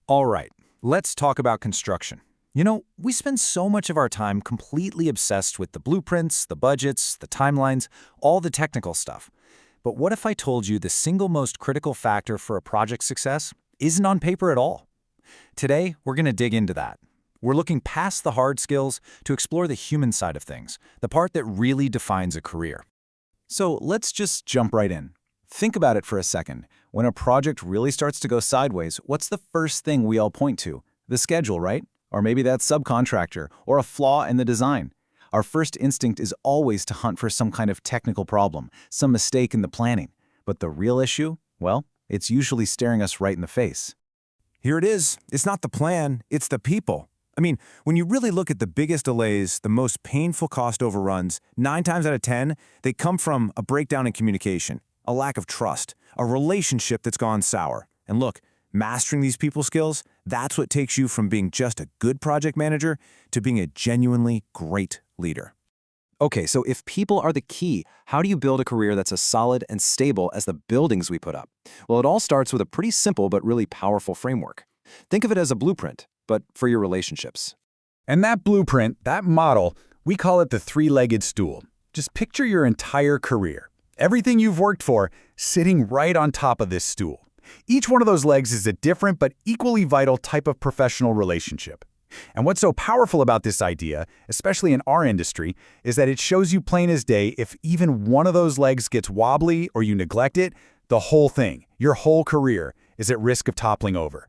All right, let's talk about construction. We spend so much of our time completely obsessed with the blueprints, the budgets, the timelines, all the technical stuff. But what if I told you the single most critical factor for a project's success isn't on paper at all? Today, we're going to dig into that. We're looking past the hard skills to explore the human side of things, the part that really defines a career. So let's just jump right in. Think about it for a second. When a project really starts to go sideways, what's the first thing we all point to? The schedule, right? Or maybe that subcontractor, or a flaw in the design. Our first instinct is always to hunt for some kind of technical problem, some mistake in the planning. But the real issue? Well, it's usually staring us right in the face. Here it is. It's not the plan, it's the people. When you really look at the biggest delays, the most painful cost overruns, 9 times out of 10, they come from a breakdown in communication, a lack of trust, a relationship that's gone sour. And look, mastering these people skills, that's what takes you from being just a good project manager to being a genuinely great leader. Okay, so if people are the key, how do you build a career that's as solid and stable as the buildings we put up? Well, it all starts with a pretty simple but really powerful framework. Think of it as a blueprint, but for your relationships. And that blueprint, that model, we call it the three-legged stool. Just picture your entire career, everything you've worked for, sitting right on top of this stool. Each one of those legs is a different but equally vital type of professional relationship. And what's so powerful about this idea, especially in our industry, is that it shows you plain as day if even one of those legs gets wobbly or you neglect it, the whole thing, your whole career, is at risk of toppling over.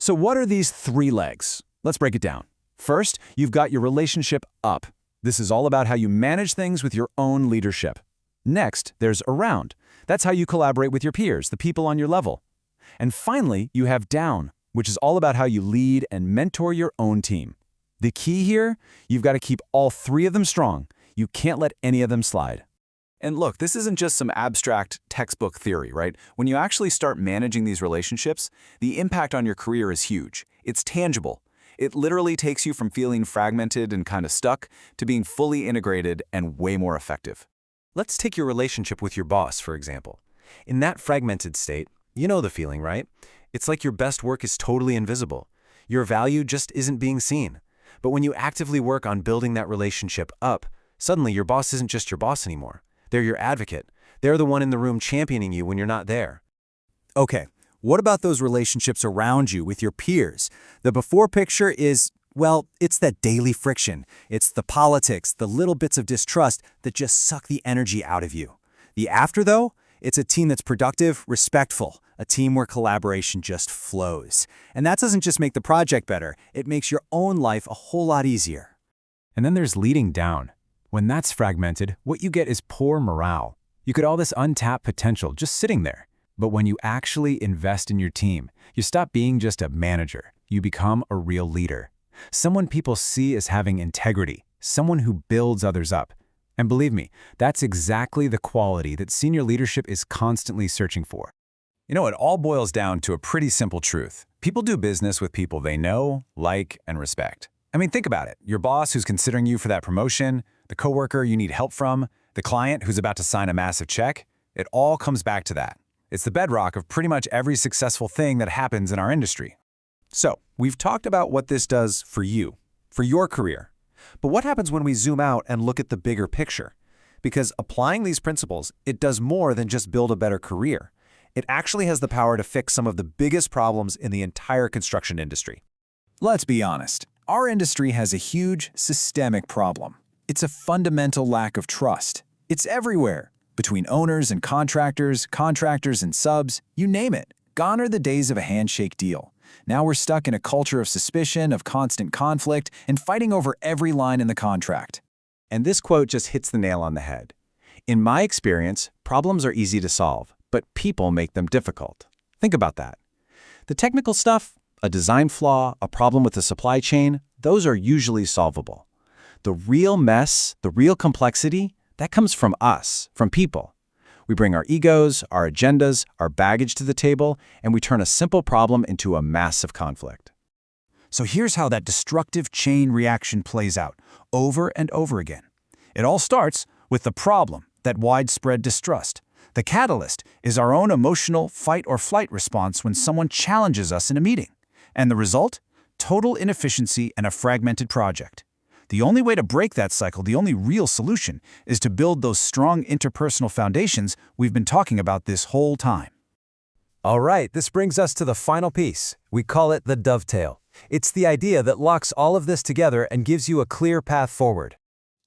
So what are these 3 legs? Let's break it down. First, you've got your relationship up. This is all about how you manage things with your own leadership. Next, there's around. That's how you collaborate with your peers, the people on your level. And finally, you have down, which is all about how you lead and mentor your own team. The key here, you've got to keep all 3 of them strong. You can't let any of them slide. And look, this isn't just some abstract textbook theory, right? When you actually start managing these relationships, the impact on your career is huge. It's tangible. It literally takes you from feeling fragmented and kind of stuck to being fully integrated and way more effective. Let's take your relationship with your boss, for example. In that fragmented state, you know the feeling, right? It's like your best work is totally invisible. Your value just isn't being seen. But when you actively work on building that relationship up, suddenly your boss isn't just your boss anymore. They're your advocate. They're the one in the room championing you when you're not there. Okay, what about those relationships around you with your peers? The before picture is, well, it's that daily friction. It's the politics, the little bits of distrust that just suck the energy out of you. The after, though, it's a team that's productive, respectful, a team where collaboration just flows. And that doesn't just make the project better, it makes your own life a whole lot easier. And then there's leading down. When that's fragmented, what you get is poor morale. You get all this untapped potential just sitting there. But when you actually invest in your team, you stop being just a manager. You become a real leader. Someone people see as having integrity, someone who builds others up. And believe me, that's exactly the quality that senior leadership is constantly searching for. It all boils down to a pretty simple truth. People do business with people they know, like, and respect. Think about it. Your boss who's considering you for that promotion, the coworker you need help from, the client who's about to sign a massive check, it all comes back to that. It's the bedrock of pretty much every successful thing that happens in our industry. So, we've talked about what this does for you, for your career. But what happens when we zoom out and look at the bigger picture? Because applying these principles, it does more than just build a better career. It actually has the power to fix some of the biggest problems in the entire construction industry. Let's be honest. Our industry has a huge systemic problem. It's a fundamental lack of trust. It's everywhere. Between owners and contractors and subs, you name it. Gone are the days of a handshake deal. Now we're stuck in a culture of suspicion, of constant conflict, and fighting over every line in the contract. And this quote just hits the nail on the head. In my experience, problems are easy to solve, but people make them difficult. Think about that. The technical stuff, a design flaw, a problem with the supply chain, those are usually solvable. The real mess, the real complexity, that comes from us, from people. We bring our egos, our agendas, our baggage to the table, and we turn a simple problem into a massive conflict. So here's how that destructive chain reaction plays out, over and over again. It all starts with the problem, that widespread distrust. The catalyst is our own emotional fight-or-flight response when someone challenges us in a meeting. And the result? Total inefficiency and a fragmented project. The only way to break that cycle, the only real solution, is to build those strong interpersonal foundations we've been talking about this whole time. All right, this brings us to the final piece. We call it the dovetail. It's the idea that locks all of this together and gives you a clear path forward.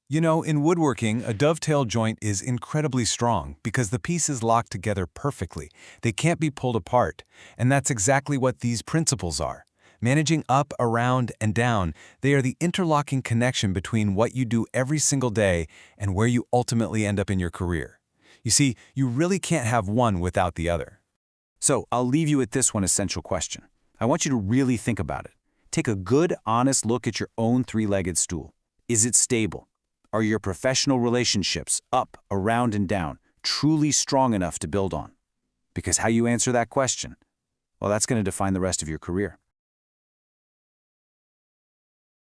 You know, in woodworking, a dovetail joint is incredibly strong because the pieces lock together perfectly. They can't be pulled apart, and that's exactly what these principles are. Managing up, around, and down, they are the interlocking connection between what you do every single day and where you ultimately end up in your career. You see, you really can't have one without the other. So I'll leave you with this one essential question. I want you to really think about it. Take a good, honest look at your own three-legged stool. Is it stable? Are your professional relationships, up, around, and down, truly strong enough to build on? Because how you answer that question, well, that's going to define the rest of your career.